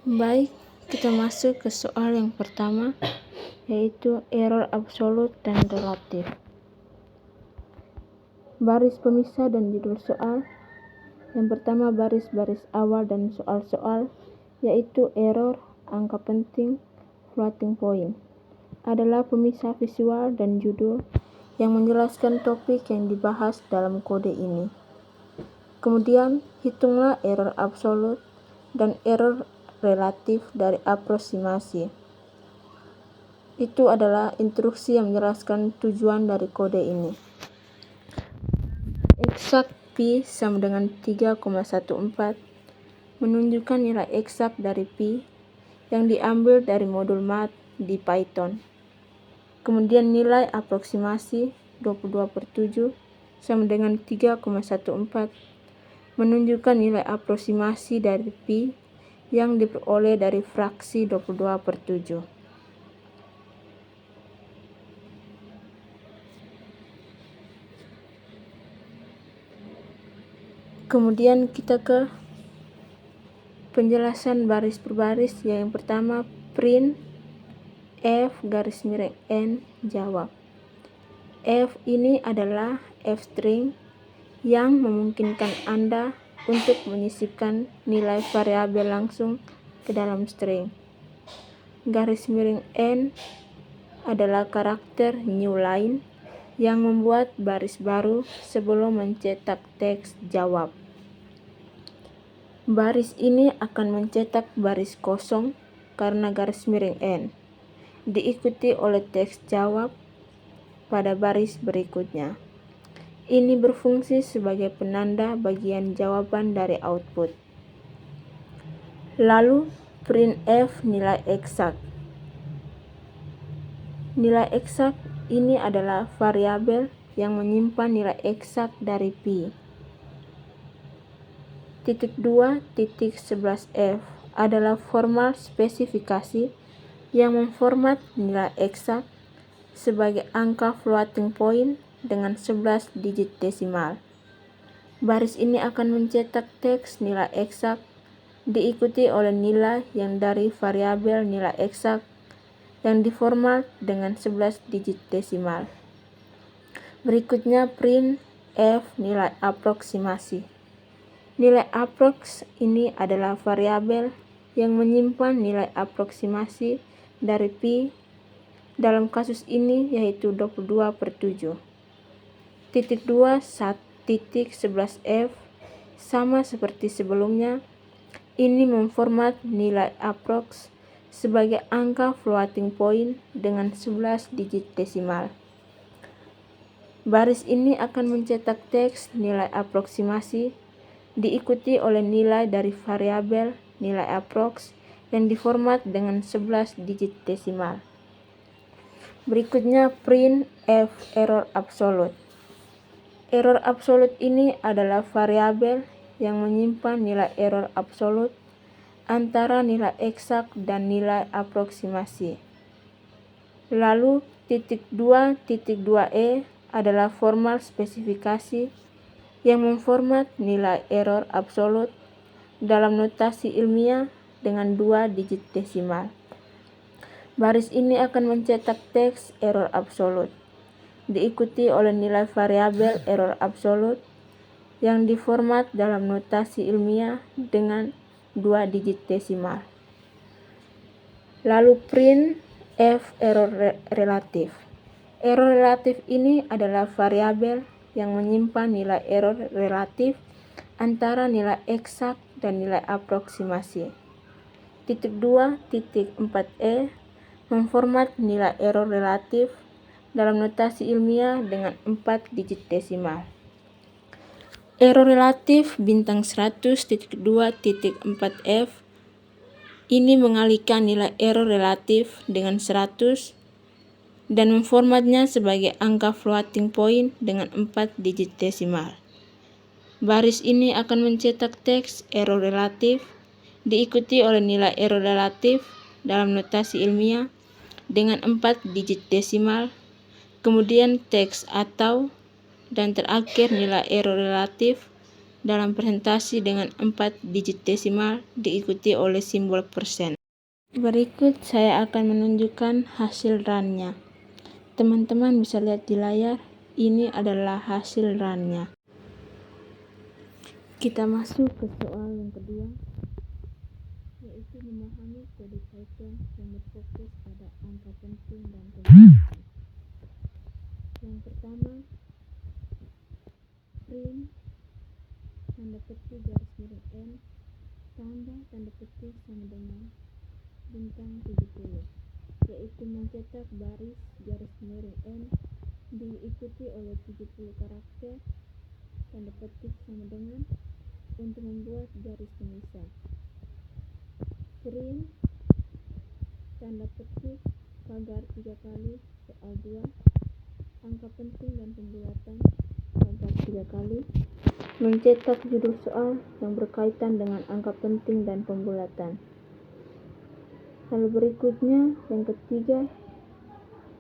Baik, kita masuk ke soal yang pertama, yaitu error absolut dan relatif. Baris pemisah dan judul soal. Yang pertama baris-baris awal dan soal-soal, yaitu error, angka penting, floating point. Adalah pemisah visual dan judul yang menjelaskan topik yang dibahas dalam kode ini. Kemudian, hitunglah error absolut dan error relatif dari aproksimasi. Itu adalah instruksi yang menjelaskan tujuan dari kode ini. Eksak pi sama dengan 3,14 menunjukkan nilai eksak dari pi yang diambil dari modul math di Python. Kemudian nilai aproksimasi 22/7 sama dengan 3,14 menunjukkan nilai aproksimasi dari pi yang diperoleh dari fraksi 22/7. Kemudian kita ke penjelasan baris per baris. Yang pertama print f(n) jawab. F ini adalah f string yang memungkinkan Anda untuk menyisipkan nilai variabel langsung ke dalam string. (n) adalah karakter new line yang membuat baris baru sebelum mencetak teks jawab. Baris ini akan mencetak baris kosong karena (n) diikuti oleh teks jawab pada baris berikutnya. Ini berfungsi sebagai penanda bagian jawaban dari output. Lalu print f nilai eksak. Nilai eksak ini adalah variabel yang menyimpan nilai eksak dari pi. (2.11f) adalah formal spesifikasi yang memformat nilai eksak sebagai angka floating point dengan 11 digit desimal. Baris ini akan mencetak teks nilai eksak diikuti oleh nilai yang dari variabel nilai eksak yang diformat dengan 11 digit desimal. Berikutnya print f nilai aproksimasi. Nilai aproks ini adalah variabel yang menyimpan nilai aproksimasi dari pi, dalam kasus ini yaitu 22/7. (2.11f) sama seperti sebelumnya, ini memformat nilai aproks sebagai angka floating point dengan 11 digit desimal. Baris ini akan mencetak teks nilai aproksimasi diikuti oleh nilai dari variabel nilai aproks yang diformat dengan 11 digit desimal. Berikutnya print f error absolut. Error absolut ini adalah variabel yang menyimpan nilai error absolut antara nilai eksak dan nilai aproksimasi. Lalu (2.2e) adalah formal spesifikasi yang memformat nilai error absolut dalam notasi ilmiah dengan 2 digit desimal. Baris ini akan mencetak teks error absolut diikuti oleh nilai variabel error absolut yang diformat dalam notasi ilmiah dengan 2 digit desimal. Lalu print f error relatif. Error relatif ini adalah variabel yang menyimpan nilai error relatif antara nilai eksak dan nilai aproksimasi. (2.4e) memformat nilai error relatif dalam notasi ilmiah dengan 4 digit desimal. Error relatif bintang 100.2.4f ini mengalihkan nilai error relatif dengan 100 dan memformatnya sebagai angka floating point dengan 4 digit desimal. Baris ini akan mencetak teks error relatif diikuti oleh nilai error relatif dalam notasi ilmiah dengan 4 digit desimal, kemudian teks atau, dan terakhir nilai error relatif dalam presentasi dengan 4 digit desimal diikuti oleh simbol persen. Berikut saya akan menunjukkan hasil run-nya. Teman-teman bisa lihat di layar, ini adalah hasil run-nya. Kita masuk ke soal yang kedua, yaitu memahami kode Python yang berfokus pada angka penting dan pembulatan. Yang pertama, print tanda petik garis miring n tambah tanda petik sama dengan bintang 70, yaitu mencetak baris garis miring n diikuti oleh 70 karakter tanda petik sama dengan untuk membuat garis pemisah. Print tanda petik pagar 3 kali soal 2 angka penting dan pembulatan pagar 3 kali mencetak judul soal yang berkaitan dengan angka penting dan pembulatan. Hal berikutnya yang ketiga,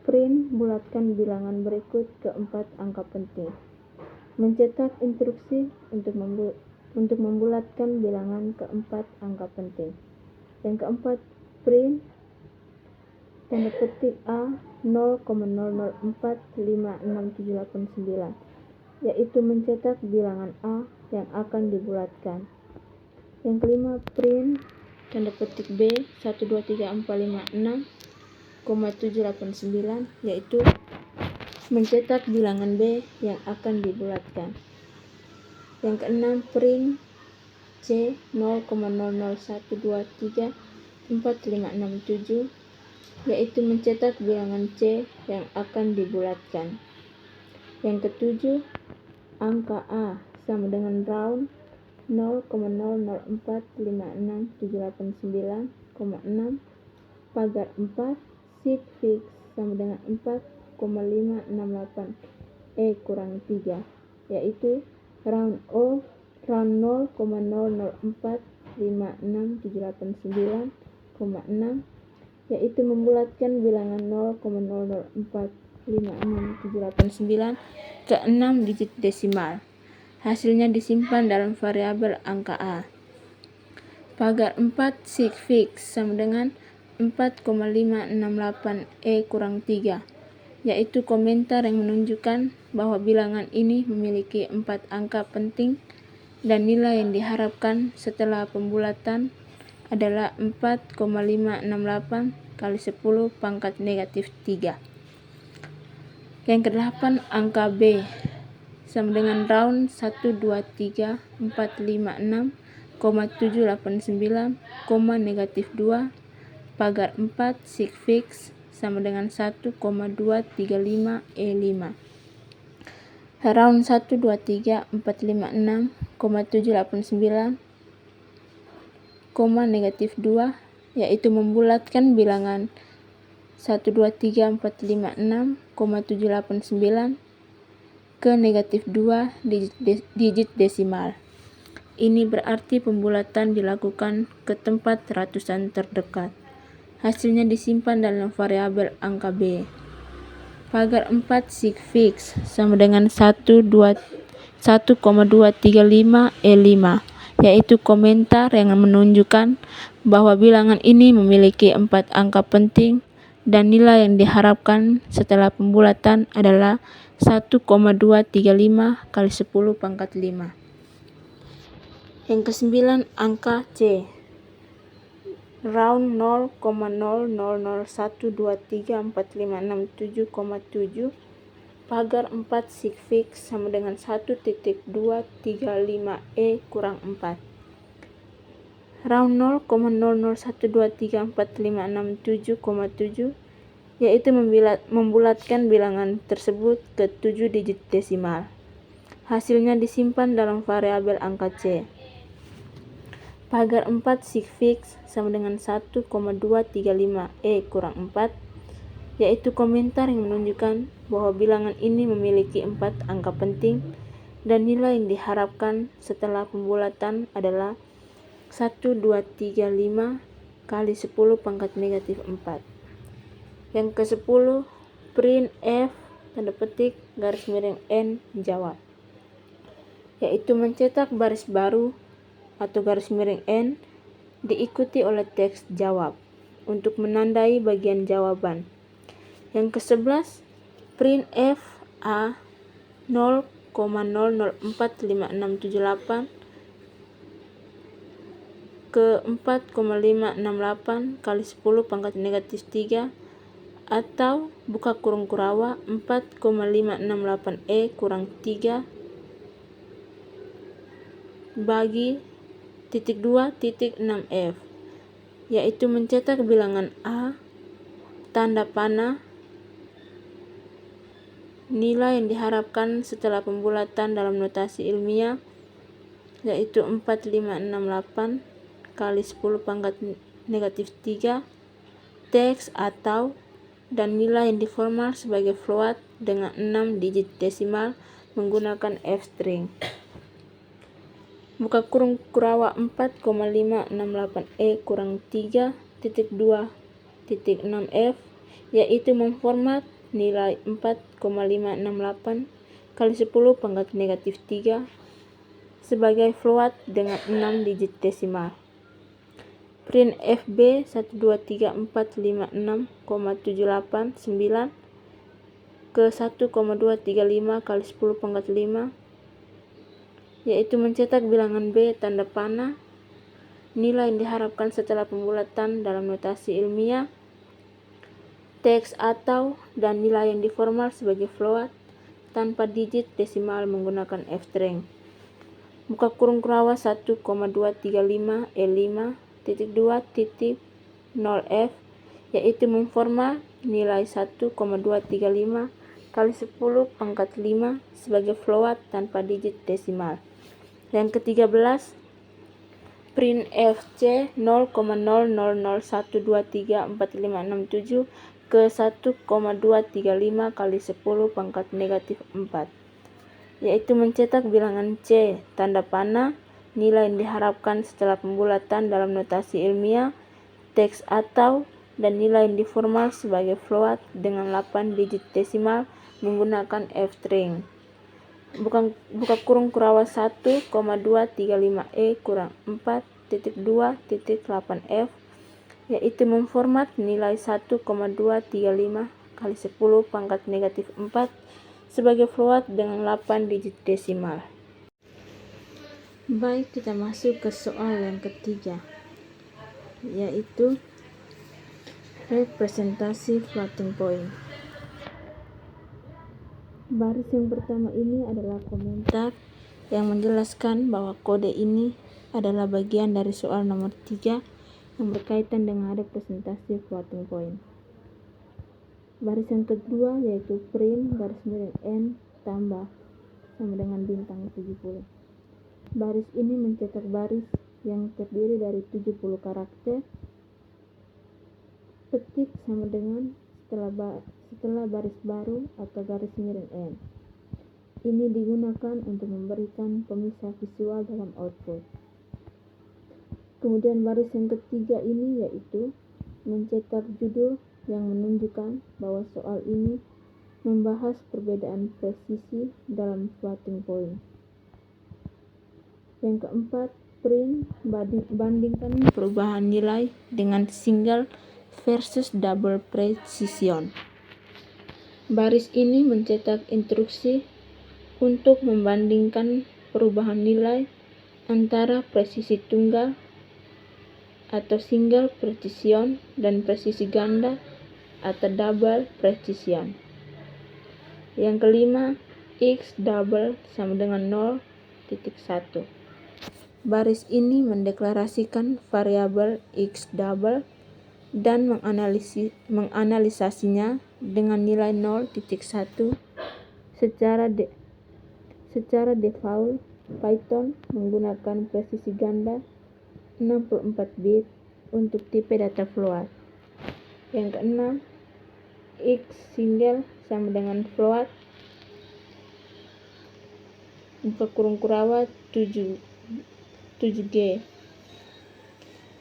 print bulatkan bilangan berikut ke 4 angka penting. Mencetak instruksi untuk membulatkan bilangan ke 4 angka penting. Yang keempat, print tanda petik A 0,00456789, yaitu mencetak bilangan A yang akan dibulatkan. Yang kelima, print tanda petik B 123456789, yaitu mencetak bilangan B yang akan dibulatkan. Yang keenam, print C 0,0012345667, yaitu mencetak bilangan C yang akan dibulatkan. Yang ketujuh, angka A sama dengan round 0,00456789,6 pagar 4 sig fix sama dengan 4,568 E kurang 3, yaitu round 0,00456789,6, yaitu membulatkan bilangan 0,00456789 ke 6 digit desimal. Hasilnya disimpan dalam variabel angka A. Pagar 4 sig fix sama dengan 4,568 E kurang 3, yaitu komentar yang menunjukkan bahwa bilangan ini memiliki 4 angka penting dan nilai yang diharapkan setelah pembulatan adalah 4,568 kali 10 pangkat negatif 3. Yang kedelapan, angka B sama dengan round 123456789, negatif 2 pagar 4 sig fix sama dengan 1,235 E5. Round 123456789, negatif 2, yaitu membulatkan bilangan 123456789 ke negatif 2 digit desimal. Ini berarti pembulatan dilakukan ke tempat ratusan terdekat. Hasilnya disimpan dalam variabel angka B. Pagar 4 sig fix sama dengan 1,235 E5, yaitu komentar yang menunjukkan bahwa bilangan ini memiliki 4 angka penting dan nilai yang diharapkan setelah pembulatan adalah 1,235 kali 10 pangkat 5. Yang kesembilan, angka C. Round 0,00123456,7, pagar 4 sig fix sama dengan 1,235 E kurang 4. Round 0,00123456,7, yaitu membulatkan bilangan tersebut ke 7 digit desimal. Hasilnya disimpan dalam variabel angka C. Pagar 4 sig fix sama dengan 1,235 E kurang 4, yaitu komentar yang menunjukkan bahwa bilangan ini memiliki 4 angka penting dan nilai yang diharapkan setelah pembulatan adalah 1,235 kali 10 pangkat negatif 4. Yang ke-10, print F tanda petik garis miring N jawab. yaitu mencetak baris baru atau garis miring N diikuti oleh teks jawab untuk menandai bagian jawaban. Yang ke-11, print F A 0,004568 ke 4,568 kali 10 pangkat negatif 3 atau buka kurung kurawa 4,568 kurang 3 bagi titik 2,6F, yaitu mencetak bilangan A tanda panah nilai yang diharapkan setelah pembulatan dalam notasi ilmiah, yaitu 4,568 kali 10 pangkat negatif 3 teks atau dan nilai yang diformal sebagai float dengan 6 digit desimal menggunakan F-string. Buka kurung kurawa 4,568 kurang 3,2,6F, yaitu memformat nilai 4,568 kali 10 pangkat negatif 3 sebagai float dengan 6 digit desimal. Print FB 1234569 ke 1,235 kali 10 pangkat 5, yaitu mencetak bilangan B tanda panah nilai yang diharapkan setelah pembulatan dalam notasi ilmiah, teks atau dan nilai yang diformal sebagai float tanpa digit desimal menggunakan F-string. Buka kurung kurawa 1,235E5.2.0F, yaitu memformat nilai 1,235 kali 10 pangkat 5 sebagai float tanpa digit desimal. Yang ke-13, print FC 0,0001234567 ke 1,235 kali 10 pangkat negatif 4, yaitu mencetak bilangan C tanda panah nilai yang diharapkan setelah pembulatan dalam notasi ilmiah, teks atau dan nilai yang diformal sebagai float dengan 8 digit desimal menggunakan F-string. Buka kurung kurawa 1,235E kurang 4.2.8F, yaitu memformat nilai 1,235 kali 10 pangkat negatif 4 sebagai float dengan 8 digit desimal. Baik, kita masuk ke soal yang ketiga, yaitu representasi floating point. Baris yang pertama ini adalah komentar yang menjelaskan bahwa kode ini adalah bagian dari soal nomor 3 yang berkaitan dengan representasi floating point. Baris yang kedua yaitu print garis miring N tambah sama dengan bintang 70. Baris ini mencetak baris yang terdiri dari 70 karakter. Petik sama dengan setelah baris baru atau garis miring N. Ini digunakan untuk memberikan pemisah visual dalam output. Kemudian baris yang ketiga ini yaitu mencetak judul yang menunjukkan bahwa soal ini membahas perbedaan presisi dalam floating point. Yang keempat, print bandingkan perubahan nilai dengan single versus double precision. Baris ini mencetak instruksi untuk membandingkan perubahan nilai antara presisi tunggal atau single precision dan presisi ganda atau double precision. Yang kelima, X double sama dengan 0.1. Baris ini mendeklarasikan variabel X double dan menganalisasinya dengan nilai 0.1 secara default. Python menggunakan presisi ganda 64 bit untuk tipe data float. Yang keenam, X single sama dengan float buka kurung kurawa 7G.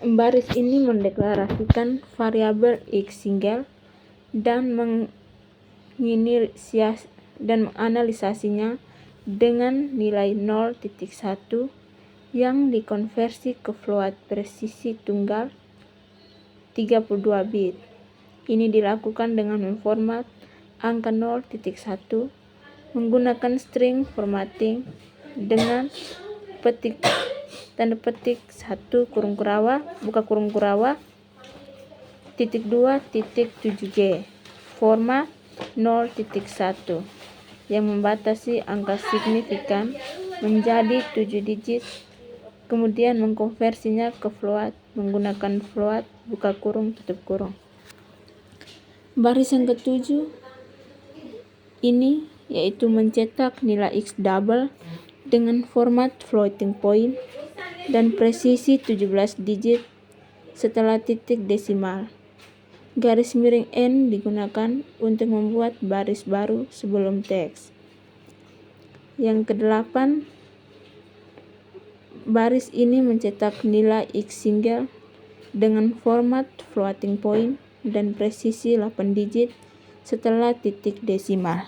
Baris ini mendeklarasikan variabel X single dan menganalisasinya dengan nilai 0.1 yang dikonversi ke float presisi tunggal 32 bit. Ini dilakukan dengan memformat angka 0.1 menggunakan string formatting dengan tanda petik 1 kurung kurawa buka kurung kurawa titik 2 titik 7G format 0.1 yang membatasi angka signifikan menjadi 7 digit, kemudian mengkonversinya ke float menggunakan float buka kurung tutup kurung. Baris yang ketujuh ini yaitu mencetak nilai X double dengan format floating point dan presisi 17 digit setelah titik desimal. Garis miring N digunakan untuk membuat baris baru sebelum teks. Yang kedelapan, baris ini mencetak nilai X single dengan format floating point dan presisi 8 digit setelah titik desimal.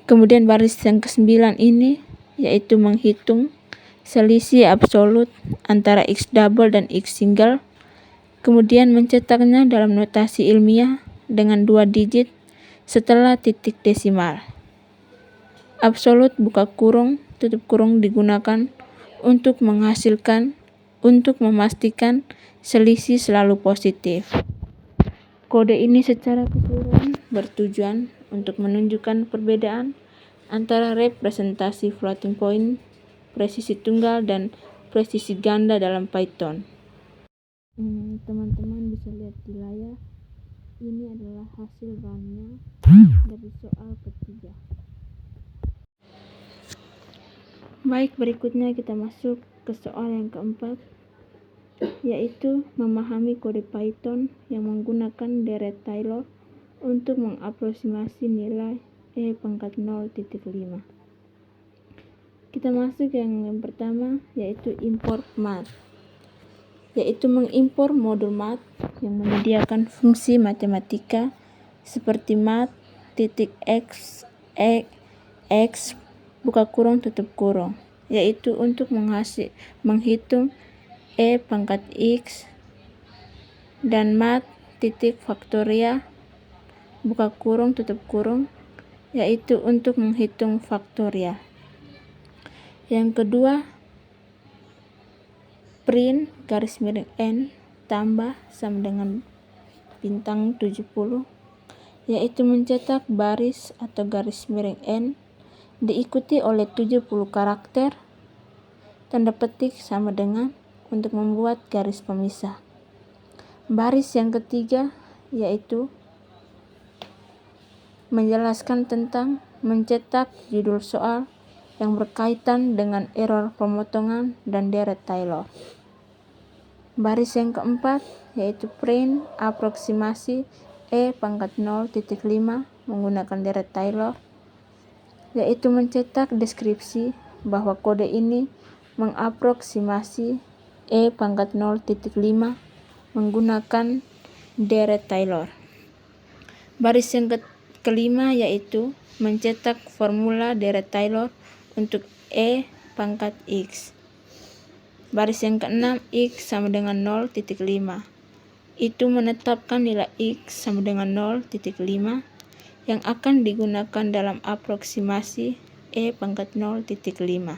Kemudian baris yang ke-9 ini yaitu menghitung selisih absolut antara X double dan X single, kemudian mencetaknya dalam notasi ilmiah dengan 2 digit setelah titik desimal. Absolut buka kurung tutup kurung digunakan untuk memastikan selisih selalu positif. Kode ini secara keseluruhan bertujuan untuk menunjukkan perbedaan antara representasi floating point, presisi tunggal, dan presisi ganda dalam Python. Teman-teman bisa lihat di layar, ini adalah hasil runnya dari soal ketiga. Baik, berikutnya kita masuk ke soal yang keempat, yaitu memahami kode Python yang menggunakan deret Taylor untuk mengaproksimasi nilai E⁻0.5. Kita masuk yang pertama, yaitu import math, yaitu mengimpor modul math yang menyediakan fungsi matematika seperti math.x buka kurung tutup kurung, yaitu untuk menghitung E⁻x dan math.faktorial buka kurung tutup kurung, yaitu untuk menghitung faktorial. Yang kedua, print garis miring n tambah sama dengan bintang 70, yaitu mencetak baris atau garis miring n diikuti oleh 70 karakter tanda petik sama dengan untuk membuat garis pemisah. Baris yang ketiga yaitu menjelaskan tentang mencetak judul soal yang berkaitan dengan error pemotongan dan deret Taylor. Baris yang keempat yaitu print aproksimasi E⁻0.5 menggunakan deret Taylor, yaitu mencetak deskripsi bahwa kode ini mengaproksimasi E⁻0.5 menggunakan deret Taylor. Baris yang kelima yaitu mencetak formula deret Taylor untuk E⁻x. Baris yang keenam, x sama dengan 0.5. Itu menetapkan nilai x sama dengan 0.5 yang akan digunakan dalam aproksimasi E⁻0.5.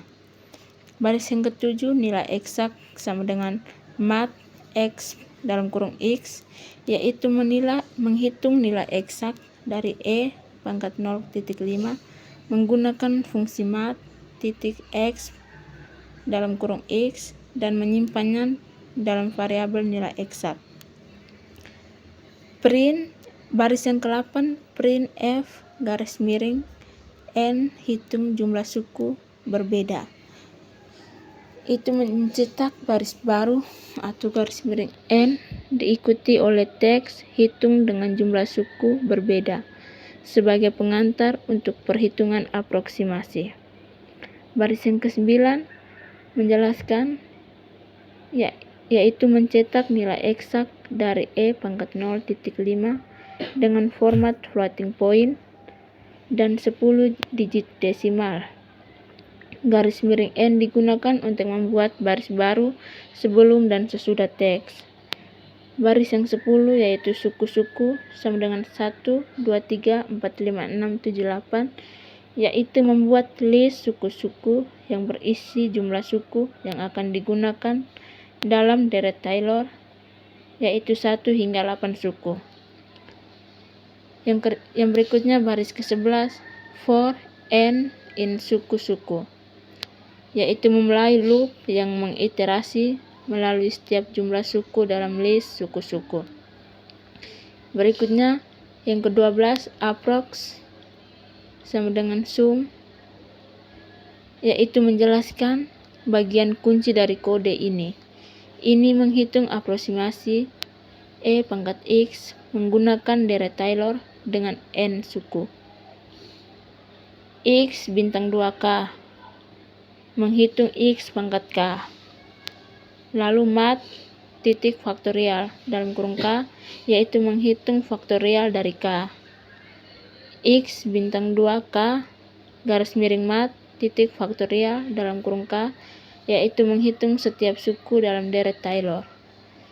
Baris yang ketujuh, nilai eksak sama dengan math x dalam kurung x, yaitu menghitung nilai eksak dari E⁻0.5 menggunakan fungsi math.x dalam kurung x dan menyimpannya dalam variabel nilai eksak. Print baris yang ke-8, print f garis miring n hitung jumlah suku berbeda. Itu mencetak baris baru atau garis miring n diikuti oleh teks hitung dengan jumlah suku berbeda sebagai pengantar untuk perhitungan aproksimasi. Baris yang ke-9 menjelaskan yaitu mencetak nilai eksak dari E⁻0.5 dengan format floating point dan 10 digit desimal. Garis miring N digunakan untuk membuat baris baru sebelum dan sesudah teks. Baris yang 10 yaitu suku-suku sama dengan 1, 2, 3, 4, 5, 6, 7, 8, yaitu membuat list suku-suku yang berisi jumlah suku yang akan digunakan dalam deret Taylor, yaitu 1 hingga 8 suku. Yang berikutnya baris ke-11, for N in suku-suku, yaitu memulai loop yang mengiterasi melalui setiap jumlah suku dalam list suku-suku. Berikutnya yang ke-12, approx sama dengan sum, yaitu menjelaskan bagian kunci dari kode ini. Ini menghitung aproksimasi E pangkat X menggunakan deret Taylor dengan N suku. X bintang 2K menghitung X pangkat K. Lalu mat titik faktorial dalam kurung K, yaitu menghitung faktorial dari K. X bintang 2K garis miring mat titik faktorial dalam kurung K, yaitu menghitung setiap suku dalam deret Taylor.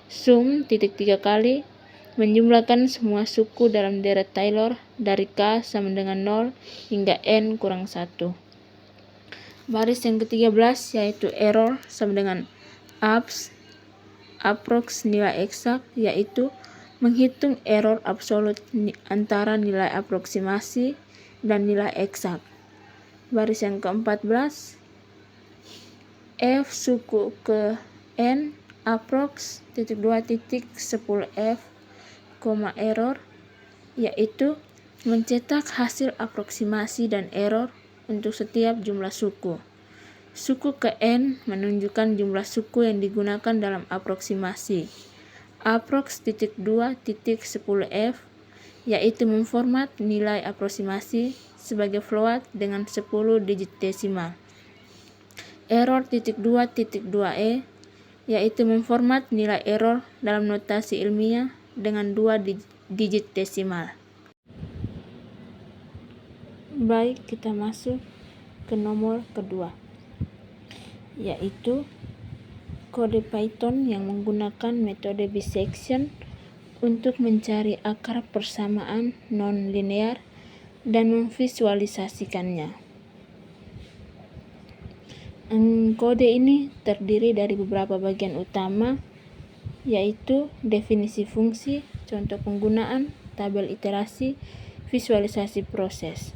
Sum titik 3 kali menjumlahkan semua suku dalam deret Taylor dari K sama dengan 0 hingga N kurang 1. Baris yang ke-13 yaitu error sama dengan approx nilai eksak, yaitu menghitung error absolut antara nilai aproksimasi dan nilai eksak. Baris yang ke-14 F suku ke N approx titik 2 titik 10 F, error, yaitu mencetak hasil aproksimasi dan error untuk setiap jumlah suku. Suku ke N menunjukkan jumlah suku yang digunakan dalam aproksimasi. Approx titik 2 titik 10 F, yaitu memformat nilai aproksimasi sebagai float dengan 10 digit desimal. Error titik 2 titik 2 E, yaitu memformat nilai error dalam notasi ilmiah dengan 2 digit desimal. Baik, kita masuk ke nomor kedua, yaitu kode Python yang menggunakan metode bisection untuk mencari akar persamaan non-linear dan memvisualisasikannya. Kode ini terdiri dari beberapa bagian utama, yaitu definisi fungsi, contoh penggunaan, tabel iterasi, visualisasi proses.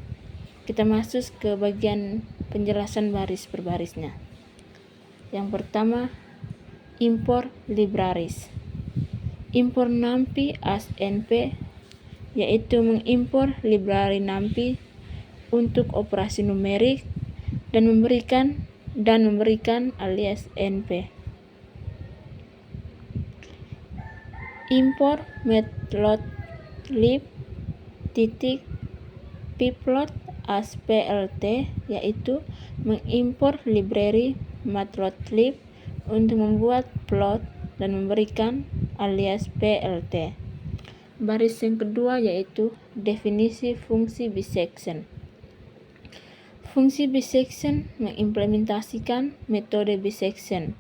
Kita masuk ke bagian penjelasan baris per barisnya. Yang pertama, import libraries. Import NumPy as NP, yaitu mengimpor library NumPy untuk operasi numerik dan memberikan alias NP. Import matplotlib titik pyplot as plt, yaitu mengimpor library matplotlib untuk membuat plot dan memberikan alias plt. Baris yang kedua yaitu definisi fungsi bisection. Fungsi bisection mengimplementasikan metode bisection.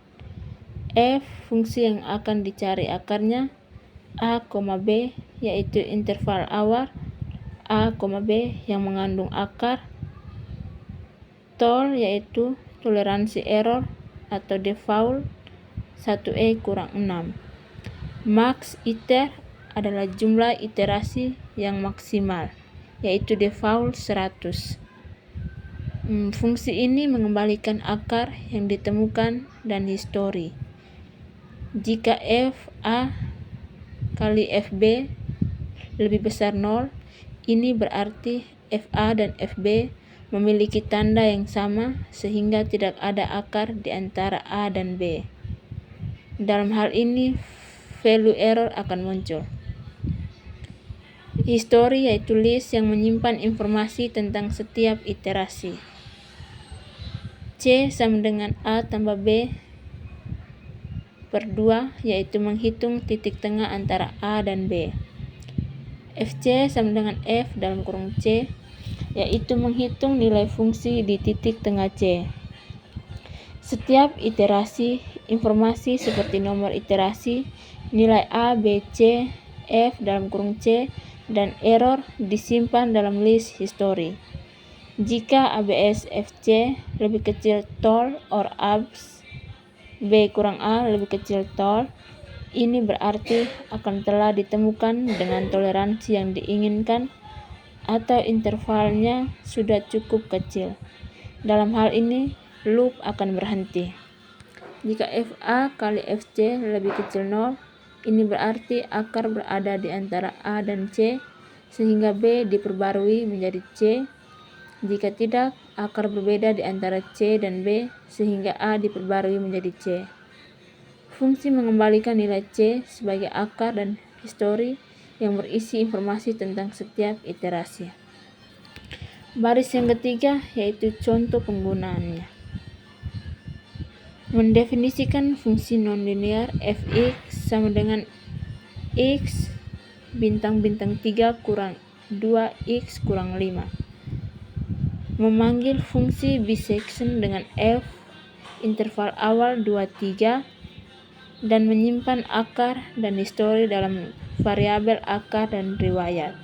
F fungsi yang akan dicari akarnya, A, B, yaitu interval awal, A, B yang mengandung akar, tol yaitu toleransi error atau default 1E kurang 6. Max iter adalah jumlah iterasi yang maksimal, yaitu default 100. Fungsi ini mengembalikan akar yang ditemukan dan histori. Jika FA kali FB lebih besar 0, ini berarti FA dan FB memiliki tanda yang sama sehingga tidak ada akar di antara A dan B. Dalam hal ini, value error akan muncul. History yaitu list yang menyimpan informasi tentang setiap iterasi. C sama dengan A tambah B per 2, yaitu menghitung titik tengah antara A dan B. FC sama dengan F dalam kurung C, yaitu menghitung nilai fungsi di titik tengah C. Setiap iterasi, informasi seperti nomor iterasi, nilai A, B, C, F dalam kurung C, dan error disimpan dalam list history. Jika ABS FC lebih kecil tol or abs B kurang A lebih kecil tol, ini berarti akan telah ditemukan dengan toleransi yang diinginkan atau intervalnya sudah cukup kecil. Dalam hal ini, loop akan berhenti. Jika FA kali FC lebih kecil 0, ini berarti akar berada di antara A dan C, sehingga B diperbarui menjadi C. Jika tidak, akar berbeda di antara C dan B, sehingga A diperbarui menjadi C. Fungsi mengembalikan nilai C sebagai akar dan histori yang berisi informasi tentang setiap iterasi. Baris yang ketiga yaitu contoh penggunaannya. Mendefinisikan fungsi nonlinear fx sama dengan x bintang-bintang 3 kurang 2x kurang 5. Memanggil fungsi bisection dengan f interval awal 2-3 dan menyimpan akar dan histori dalam variabel akar dan riwayat.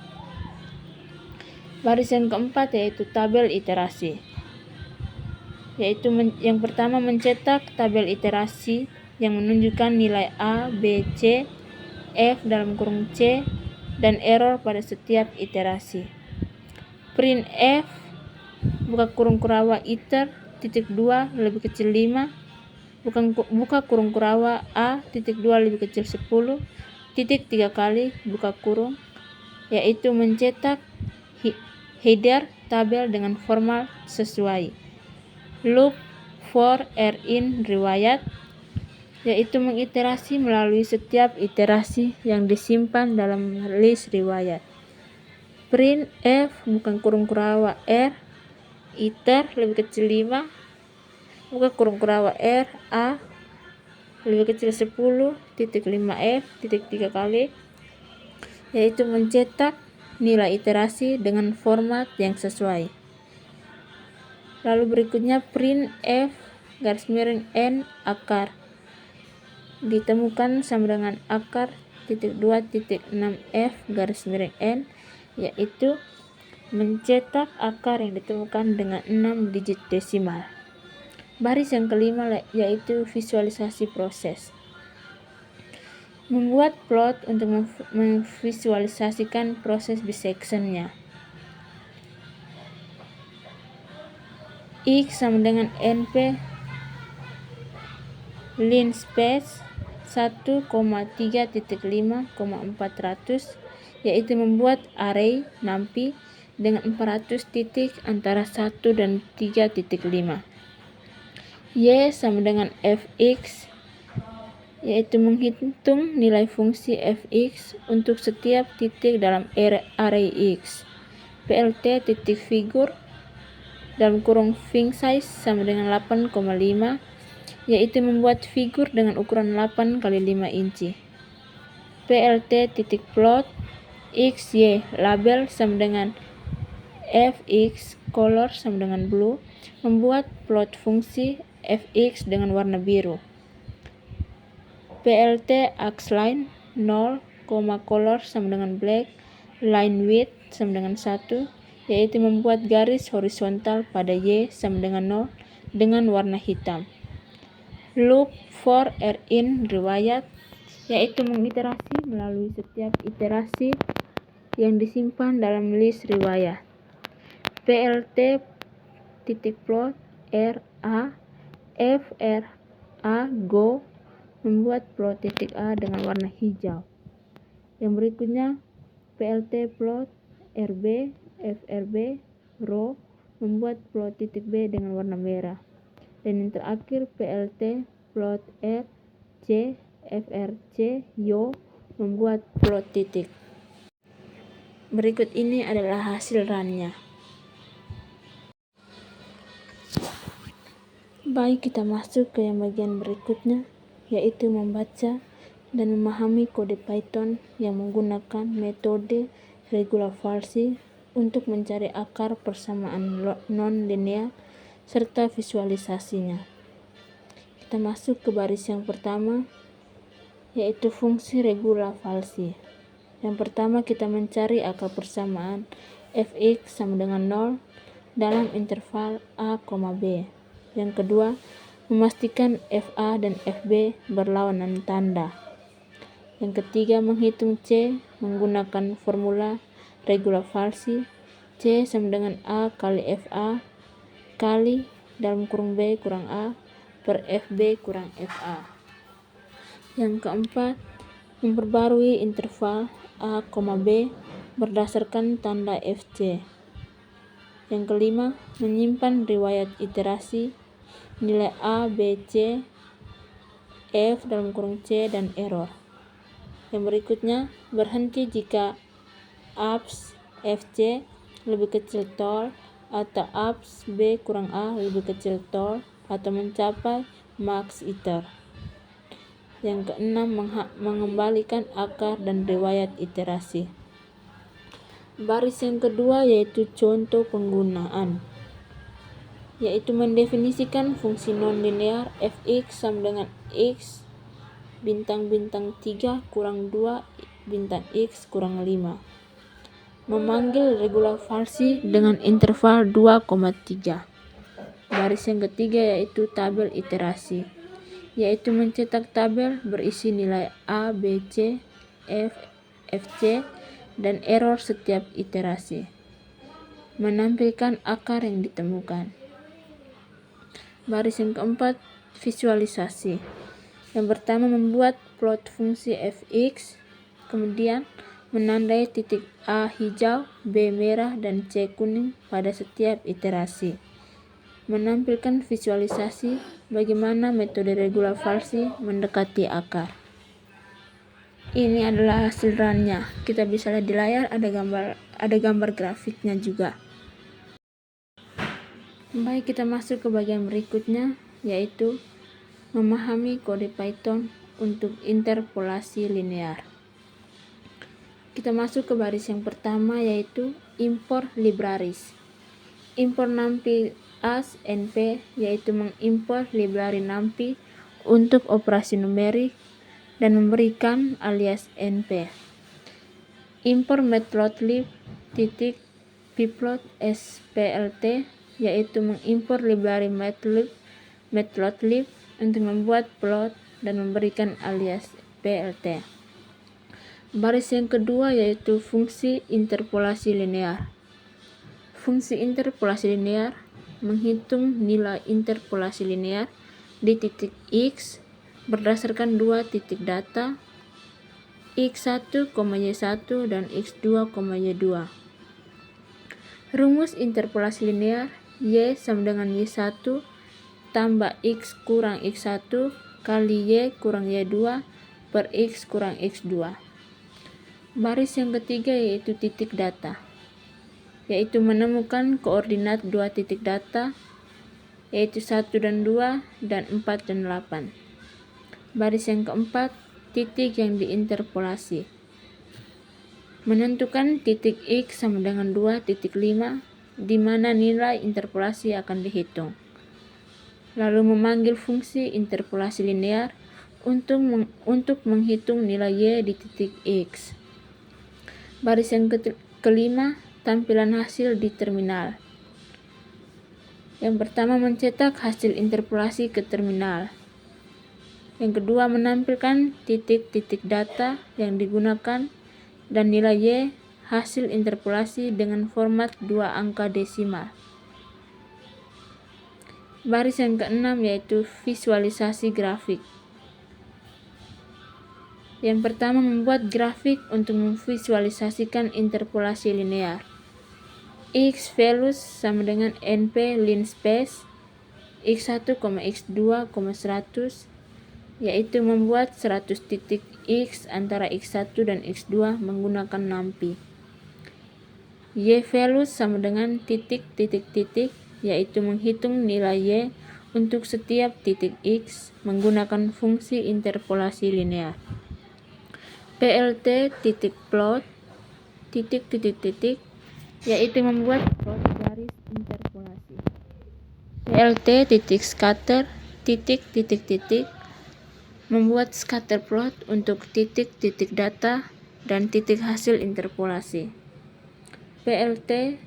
Baris yang keempat yaitu tabel iterasi, yaitu yang pertama mencetak tabel iterasi yang menunjukkan nilai A, B, C, F dalam kurung C, dan error pada setiap iterasi. Print F buka kurung kurawa iter titik 2 lebih kecil 5 buka kurung kurawa A titik 2 lebih kecil 10 titik 3 kali buka kurung, yaitu mencetak header tabel dengan format sesuai. Loop for R in riwayat, yaitu mengiterasi melalui setiap iterasi yang disimpan dalam list riwayat. Print F bukan kurung kurawa R iter lebih kecil 5 buka kurung kurawa R A lebih kecil 10 titik 5F titik 3 kali, yaitu mencetak nilai iterasi dengan format yang sesuai. Lalu berikutnya print F garis miring N akar ditemukan sama dengan akar titik 2 titik 6F garis miring N, yaitu mencetak akar yang ditemukan dengan 6 digit desimal. Baris yang kelima yaitu visualisasi proses. Membuat plot untuk memvisualisasikan proses bisection-nya. X sama dengan NP linspace 1,3.5,400, yaitu membuat array NumPy dengan 400 titik antara 1 dan 3.5. Y sama dengan fx, yaitu menghitung nilai fungsi fx untuk setiap titik dalam array x. Plt titik figur dalam kurung fig size sama dengan 8,5, yaitu membuat figur dengan ukuran 8 x 5 inci. Plt titik plot x y label sama dengan fx color sama dengan blue, membuat plot fungsi fx dengan warna biru. Plt axline 0, color sama dengan black, line width sama dengan 1, yaitu membuat garis horizontal pada y sama dengan 0 dengan warna hitam. Loop for R in riwayat, yaitu mengiterasi melalui setiap iterasi yang disimpan dalam list riwayat. Plt titik plot R A F R A go, membuat plot titik A dengan warna hijau. Yang berikutnya plt plot RB FRB row, membuat plot titik B dengan warna merah. Dan yang terakhir plt plot R C FRC yo, membuat plot titik. Berikut ini adalah hasil runnya. Baik, kita masuk ke yang bagian berikutnya, yaitu membaca dan memahami kode Python yang menggunakan metode regular falsi untuk mencari akar persamaan non-linear serta visualisasinya. Kita masuk ke baris yang pertama, yaitu fungsi regula falsi. Yang pertama kita mencari akar persamaan fx sama dengan 0 dalam interval a, b. Yang kedua, memastikan fa dan fb berlawanan tanda. Yang ketiga, menghitung c menggunakan formula regula falsi. C sama dengan a kali fa kali dalam kurung b kurang a per fb kurang fa. Yang keempat, memperbarui interval a, b berdasarkan tanda fc. Yang kelima, menyimpan riwayat iterasi nilai a, b, c, f dalam kurung c dan error. Yang berikutnya, berhenti jika abs fc lebih kecil tol atau abs b kurang a lebih kecil tol atau mencapai max iter. Yang keenam, mengembalikan akar dan riwayat iterasi. Baris yang kedua yaitu contoh penggunaan, yaitu mendefinisikan fungsi non-linear fx sama dengan x bintang-bintang 3 kurang 2 bintang x kurang 5. Memanggil regula falsi dengan interval 2,3. Baris yang ketiga yaitu tabel iterasi, yaitu mencetak tabel berisi nilai a, b, c, f, fc, dan error setiap iterasi. Menampilkan akar yang ditemukan. Baris yang keempat, visualisasi. Yang pertama, membuat plot fungsi fx, kemudian menandai titik a hijau, b merah, dan c kuning pada setiap iterasi. Menampilkan visualisasi bagaimana metode regula falsi mendekati akar. Ini adalah hasil runnya. Kita bisa lihat di layar ada gambar grafiknya juga. Baik, kita masuk ke bagian berikutnya, yaitu memahami kode Python untuk interpolasi linear. Kita masuk ke baris yang pertama, yaitu import libraries. Import numpy as np, yaitu mengimport library numpy untuk operasi numerik dan memberikan alias np. Import matplotlib pyplot splt, yaitu mengimport library matplotlib untuk membuat plot dan memberikan alias plt. Baris yang kedua yaitu fungsi interpolasi linear. Fungsi interpolasi linear menghitung nilai interpolasi linear di titik x berdasarkan dua titik data x1, y1 dan x2, y2. Rumus interpolasi linear y sama dengan y1 tambah x kurang x1 kali y kurang y2 per x kurang x2. Baris yang ketiga yaitu titik data, yaitu menemukan koordinat dua titik data, yaitu 1 dan 2 dan 4 dan 8. Baris yang keempat, titik yang diinterpolasi. Menentukan titik x sama dengan 2.5, di mana nilai interpolasi akan dihitung. Lalu memanggil fungsi interpolasi linear untuk menghitung nilai y di titik x. Baris yang kelima, tampilan hasil di terminal. Yang pertama, mencetak hasil interpolasi ke terminal. Yang kedua, menampilkan titik-titik data yang digunakan dan nilai y hasil interpolasi dengan format 2 angka desimal. Baris yang keenam yaitu visualisasi grafik. Yang pertama, membuat grafik untuk memvisualisasikan interpolasi linear. X values sama dengan np linspace x1, x2, 100, yaitu membuat 100 titik x antara x1 dan x2 menggunakan numpy. Y values sama dengan titik-titik-titik, yaitu menghitung nilai y untuk setiap titik x menggunakan fungsi interpolasi linear. plt titik plot titik-titik-titik yaitu membuat plot garis interpolasi. PLT titik scatter titik titik titik membuat scatter plot untuk titik-titik data dan titik hasil interpolasi. PLT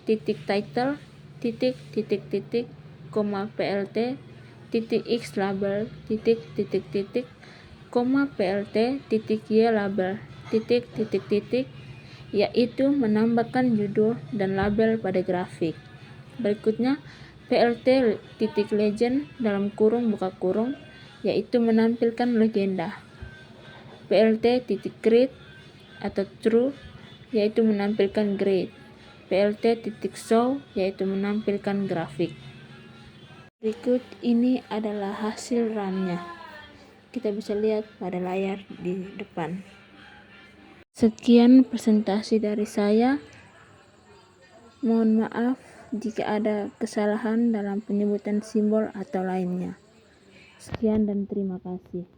titik title titik titik titik PLT titik x label titik titik titik PLT titik y label titik titik titik, yaitu menambahkan judul dan label pada grafik. Berikutnya PLT titik legend dalam kurung buka kurung, yaitu menampilkan legenda. PLT titik grade atau true, yaitu menampilkan grade. PLT titik show, yaitu menampilkan grafik. Berikut ini adalah hasil run-nya. Kita bisa lihat pada layar di depan. Sekian presentasi dari saya. Mohon maaf jika ada kesalahan dalam penyebutan simbol atau lainnya. Sekian dan terima kasih.